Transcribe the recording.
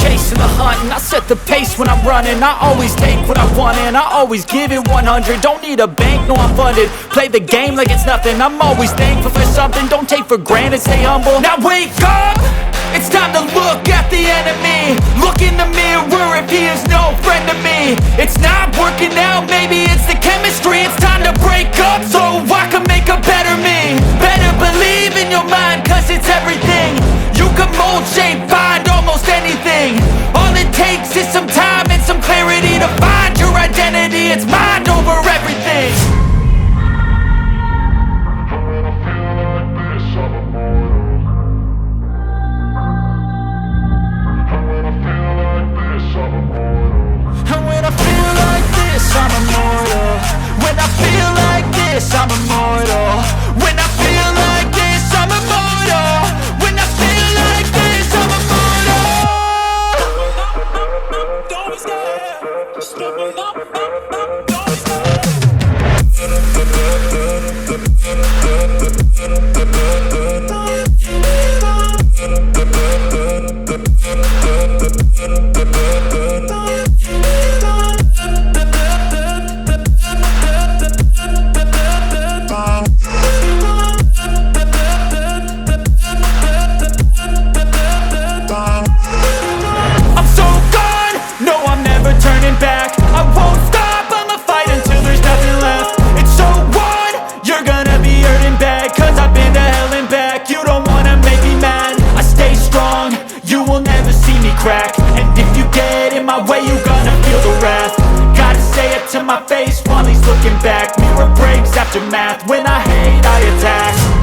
chasing the hunt, and I set the pace when I'm running. I always take what I want and I always give it 100. Don't need a bank, no I'm funded. Play the game like it's nothing. I'm always thankful for something. Don't take for granted, stay humble. Now wake up, it's time to look at the enemy. Look in the mirror if he is no friend to me. It's not working out, maybe it's the chemistry. It's time to break up so I can make a better me. Better believe in your mind, cause it's everything. You can mold, shape, find almost anything. All it takes is some time and some clarity to find your identity. It's mind over everything. And when I feel like this, I'm immortal. When I feel like this, I'm immortal. When I feel like this, I'm immortal. When I feel like this, I'm immortal. Don't be scared. Just level up. Don't be scared. And if you get in my way, you gonna feel the wrath. Gotta say it to my face while he's looking back. Mirror breaks after math. When I hate, I attack.